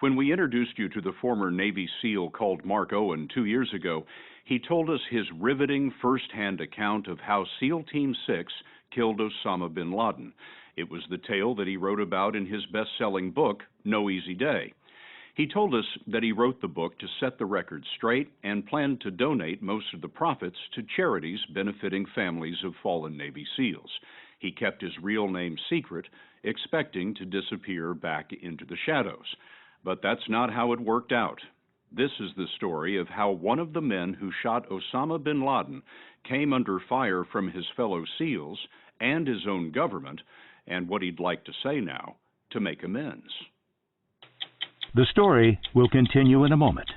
When we introduced you to the former Navy SEAL called Mark Owen 2 years ago, he told us his riveting first-hand account of how SEAL Team 6 killed Osama bin Laden. It was the tale that he wrote about in his best-selling book, No Easy Day. He told us that he wrote the book to set the record straight and planned to donate most of the profits to charities benefiting families of fallen Navy SEALs. He kept his real name secret, expecting to disappear back into the shadows. But that's not how it worked out. This is the story of how one of the men who shot Osama bin Laden came under fire from his fellow SEALs and his own government, and what he'd like to say now to make amends. The story will continue in a moment.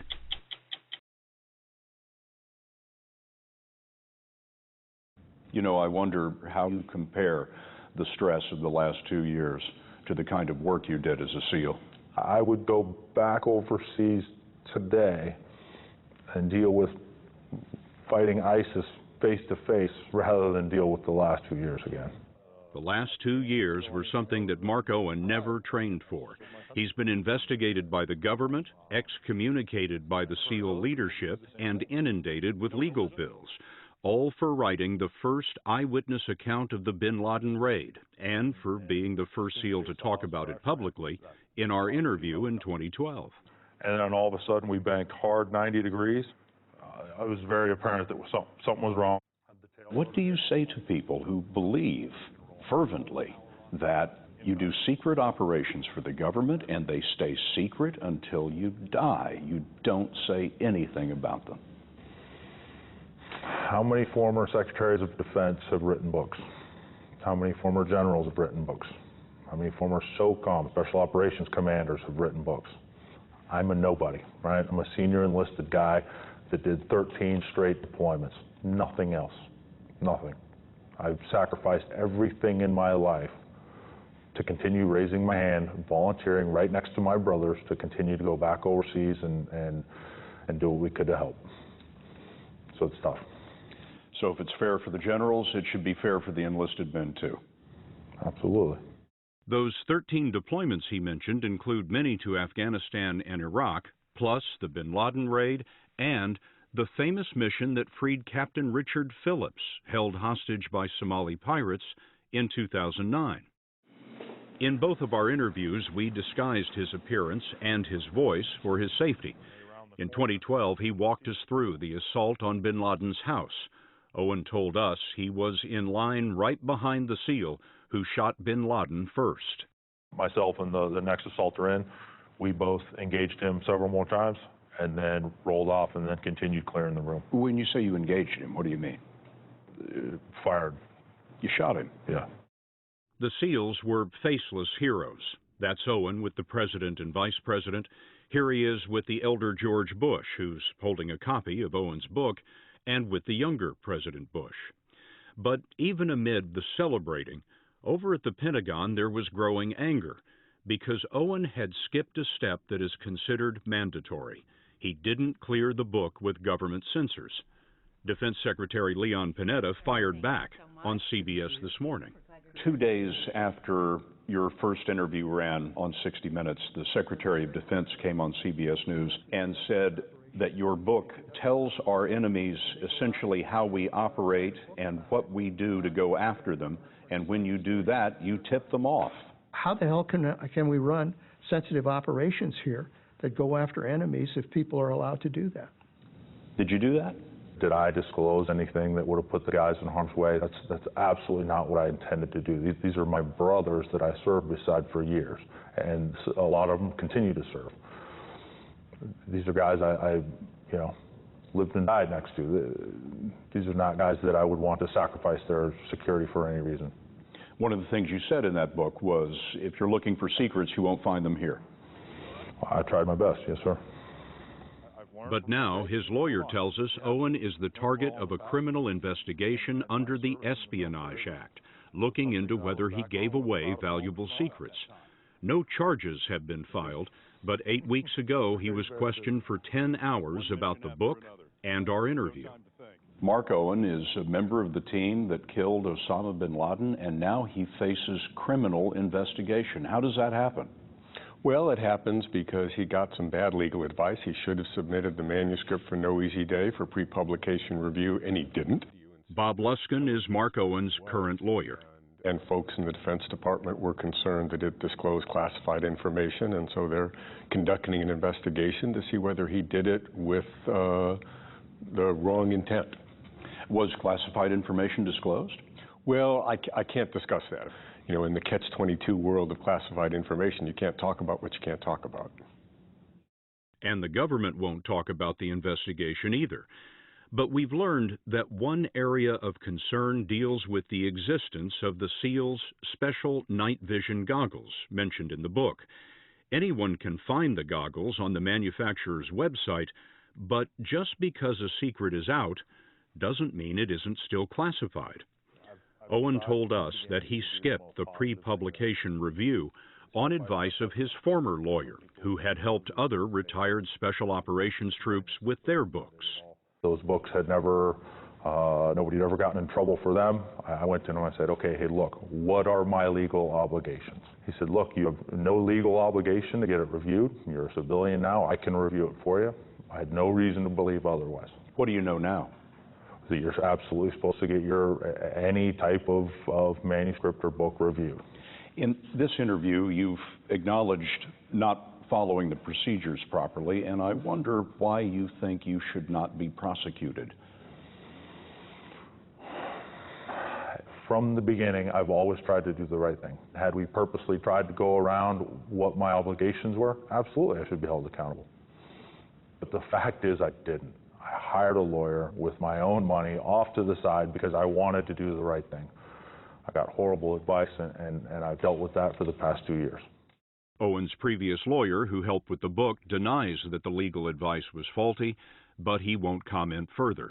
You know, I wonder how you compare the stress of the last 2 years to the kind of work you did as a SEAL. I would go back overseas today and deal with fighting ISIS face to face rather than deal with the last 2 years again. The last 2 years were something that Mark Owen never trained for. He's been investigated by the government, excommunicated by the SEAL leadership, and inundated with legal bills, all for writing the first eyewitness account of the bin Laden raid, and for being the first SEAL to talk about it publicly in our interview in 2012. And then all of a sudden we banked hard 90 degrees. It was very apparent that something was wrong. What do you say to people who believe fervently that you do secret operations for the government and they stay secret until you die? You don't say anything about them. How many former secretaries of defense have written books? How many former generals have written books? How many former SOCOM, Special Operations Commanders, have written books? I'm a nobody, right? I'm a senior enlisted guy that did 13 straight deployments. Nothing else. Nothing. I've sacrificed everything in my life to continue raising my hand, volunteering right next to my brothers to continue to go back overseas and do what we could to help. So it's tough. So if it's fair for the generals, it should be fair for the enlisted men too. Absolutely. Those 13 deployments he mentioned include many to Afghanistan and Iraq, plus the bin Laden raid and the famous mission that freed Captain Richard Phillips, held hostage by Somali pirates, in 2009. In both of our interviews, we disguised his appearance and his voice for his safety. In 2012, he walked us through the assault on bin Laden's house. Owen told us he was in line right behind the SEAL who shot bin Laden first. Myself and the next assaulter in, we both engaged him several more times and then rolled off and then continued clearing the room. When you say you engaged him, what do you mean? Fired. You shot him? Yeah. The SEALs were faceless heroes. That's Owen with the president and vice president. Here he is with the elder George Bush, who's holding a copy of Owen's book, and with the younger President Bush. But even amid the celebrating, over at the Pentagon there was growing anger, because Owen had skipped a step that is considered mandatory. He didn't clear the book with government censors. Defense Secretary Leon Panetta fired back on CBS this morning. 2 days after your first interview ran on 60 Minutes, the Secretary of Defense came on CBS News and said that your book tells our enemies essentially how we operate and what we do to go after them, and when you do that, you tip them off. How the hell can we run sensitive operations here that go after enemies if people are allowed to do that? Did you do that? Did I disclose anything that would have put the guys in harm's way? That's absolutely not what I intended to do. These are my brothers that I served beside for years, and a lot of them continue to serve. These are guys I lived and died next to. These are not guys that I would want to sacrifice their security for any reason. One of the things you said in that book was, if you're looking for secrets, you won't find them here. I tried my best, yes, sir. But now his lawyer tells us Owen is the target of a criminal investigation under the Espionage Act, looking into whether he gave away valuable secrets. No charges have been filed, but 8 weeks ago he was questioned for 10 hours about the book and our interview. Mark Owen is a member of the team that killed Osama bin Laden, and now he faces criminal investigation. How does that happen? Well, it happens because he got some bad legal advice. He should have submitted the manuscript for No Easy Day for pre-publication review, and he didn't. Bob Luskin is Mark Owen's current lawyer. And folks in the Defense Department were concerned that it disclosed classified information, and so they're conducting an investigation to see whether he did it with the wrong intent. Was classified information disclosed? Well, I can't discuss that. You know, in the catch-22 world of classified information, you can't talk about what you can't talk about. And the government won't talk about the investigation either. But we've learned that one area of concern deals with the existence of the SEAL's special night vision goggles mentioned in the book. Anyone can find the goggles on the manufacturer's website, but just because a secret is out doesn't mean it isn't still classified. Owen told us that he skipped the pre-publication review on advice of his former lawyer, who had helped other retired special operations troops with their books. Those books had never, nobody had ever gotten in trouble for them. I went to him and I said, okay, hey, look, what are my legal obligations? He said, look, you have no legal obligation to get it reviewed. You're a civilian now. I can review it for you. I had no reason to believe otherwise. What do you know now? That you're absolutely supposed to get any type of manuscript or book reviewed. In this interview, you've acknowledged not following the procedures properly, and I wonder why you think you should not be prosecuted. From the beginning, I've always tried to do the right thing. Had we purposely tried to go around what my obligations were, absolutely I should be held accountable. But the fact is I didn't. I hired a lawyer with my own money off to the side because I wanted to do the right thing. I got horrible advice, and I've dealt with that for the past 2 years. Owen's previous lawyer, who helped with the book, denies that the legal advice was faulty, but he won't comment further.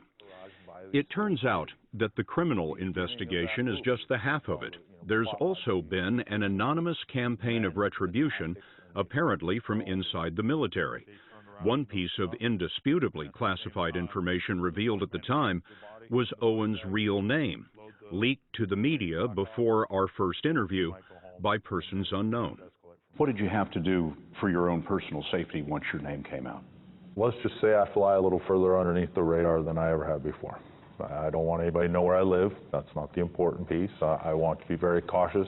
It turns out that the criminal investigation is just the half of it. There's also been an anonymous campaign of retribution, apparently from inside the military. One piece of indisputably classified information revealed at the time was Owen's real name, leaked to the media before our first interview by persons unknown. What did you have to do for your own personal safety once your name came out? Let's just say I fly a little further underneath the radar than I ever have before. I don't want anybody to know where I live. That's not the important piece. I want to be very cautious.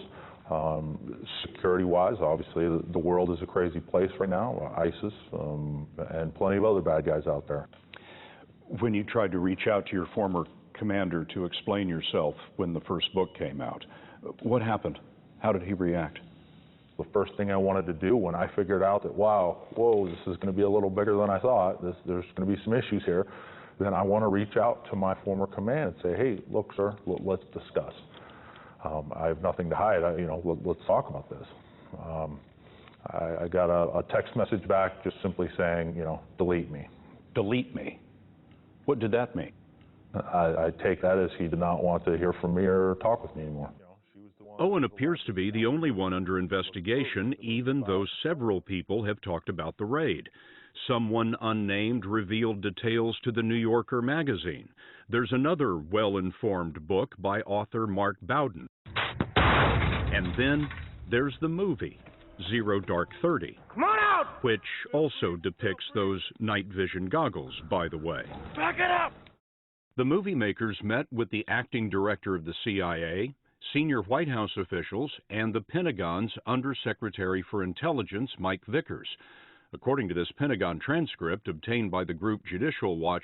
Security-wise, obviously, the world is a crazy place right now, ISIS, and plenty of other bad guys out there. When you tried to reach out to your former commander to explain yourself when the first book came out, what happened? How did he react? The first thing I wanted to do when I figured out that, wow, whoa, this is going to be a little bigger than I thought, there's going to be some issues here, then I want to reach out to my former command and say, hey, look, sir, let's discuss. I have nothing to hide. Let's talk about this. I got a text message back just simply saying, delete me. Delete me? What did that mean? I take that as he did not want to hear from me or talk with me anymore. Owen appears to be the only one under investigation, even though several people have talked about the raid. Someone unnamed revealed details to the New Yorker magazine. There's another well-informed book by author Mark Owen. And then there's the movie, Zero Dark 30. Come on out! Which also depicts those night vision goggles, by the way. Back it up! The movie makers met with the acting director of the CIA, senior White House officials, and the Pentagon's Undersecretary for Intelligence, Mike Vickers. According to this Pentagon transcript obtained by the group Judicial Watch,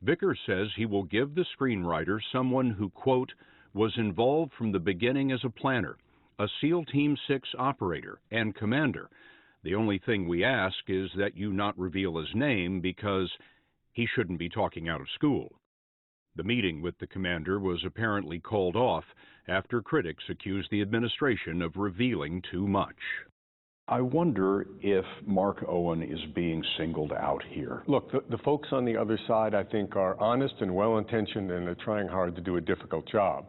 Vickers says he will give the screenwriter someone who, quote, was involved from the beginning as a planner, a SEAL Team 6 operator and commander. The only thing we ask is that you not reveal his name because he shouldn't be talking out of school. The meeting with the commander was apparently called off after critics accused the administration of revealing too much. I wonder if Mark Owen is being singled out here. Look, the folks on the other side, I think, are honest and well-intentioned, and they're trying hard to do a difficult job.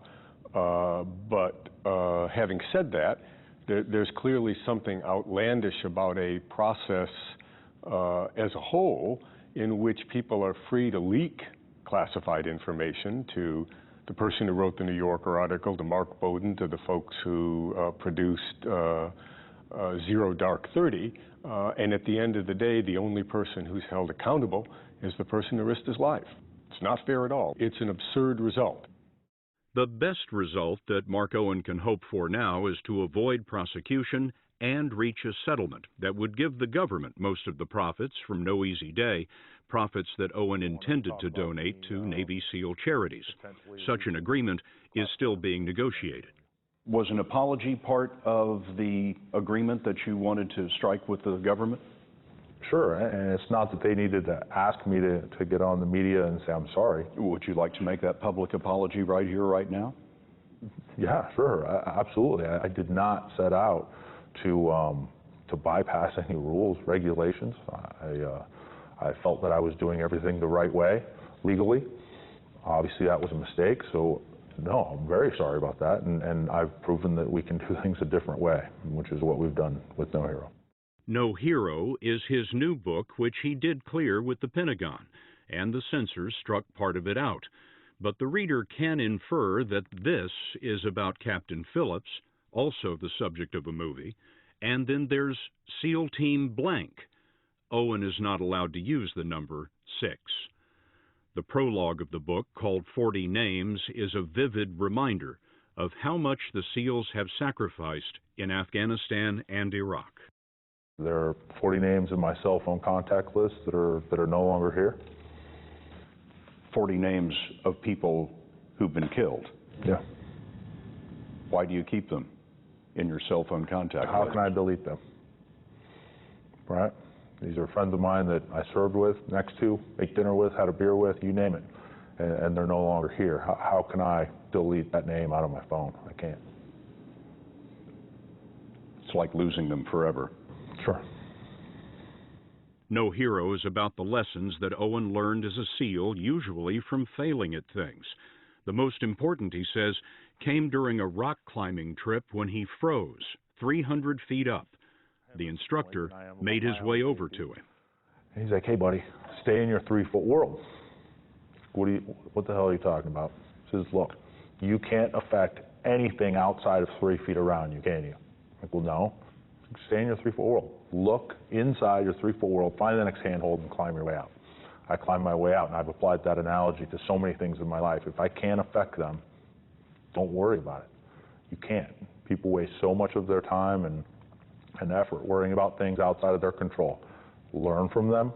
But having said that, there's clearly something outlandish about a process as a whole in which people are free to leak classified information to the person who wrote the New Yorker article, to Mark Owen, to the folks who produced zero dark 30, and at the end of the day, the only person who's held accountable is the person who risked his life. It's not fair at all. It's an absurd result. The best result that Mark Owen can hope for now is to avoid prosecution and reach a settlement that would give the government most of the profits from No Easy Day, profits that Owen intended to donate to Navy SEAL charities. Such an agreement is still being negotiated. Was an apology part of the agreement that you wanted to strike with the government? Sure, and it's not that they needed to ask me to get on the media and say I'm sorry. Would you like to make that public apology right here, right now? Yeah, sure, absolutely. I did not set out to bypass any rules, regulations. I felt that I was doing everything the right way, legally. Obviously, that was a mistake, so no, I'm very sorry about that, and I've proven that we can do things a different way, which is what we've done with No Hero. No Hero is his new book, which he did clear with the Pentagon, and the censors struck part of it out. But the reader can infer that this is about Captain Phillips, also the subject of a movie, and then there's SEAL Team Blank. Owen is not allowed to use the number 6. The prologue of the book, called 40 Names, is a vivid reminder of how much the SEALs have sacrificed in Afghanistan and Iraq. There are 40 names in my cell phone contact list that are no longer here. 40 names of people who've been killed. Yeah. Why do you keep them in your cell phone contact list? How can I delete them? Right? These are friends of mine that I served with, next to, ate dinner with, had a beer with, you name it. And they're no longer here. How can I delete that name out of my phone? I can't. It's like losing them forever. Sure. No Hero is about the lessons that Owen learned as a SEAL, usually from failing at things. The most important, he says, came during a rock climbing trip when he froze 300 feet up. The instructor made his way over to him. He's like, hey, buddy, stay in your 3-foot world. What the hell are you talking about? He says, look, you can't affect anything outside of 3 feet around you, can you? I'm like, well, no. Stay in your 3-foot world. Look inside your 3-foot world, find the next handhold and climb your way out. I climbed my way out, and I've applied that analogy to so many things in my life. If I can't affect them, don't worry about it. You can't. People waste so much of their time and effort worrying about things outside of their control. Learn from them,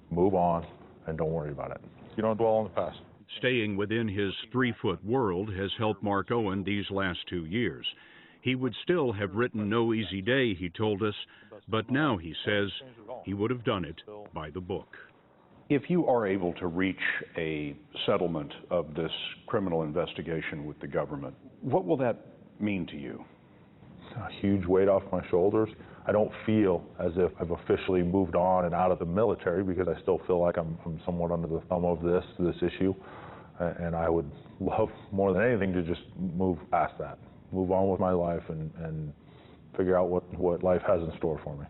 move on, and don't worry about it. You don't dwell on the past. Staying within his 3-foot world has helped Mark Owen these last 2 years. He would still have written No Easy Day, he told us, but now he says he would have done it by the book. If you are able to reach a settlement of this criminal investigation with the government, what will that mean to you? A huge weight off my shoulders. I don't feel as if I've officially moved on and out of the military, because I still feel like I'm somewhat under the thumb of this issue. And I would love more than anything to just move past that, move on with my life and figure out what life has in store for me.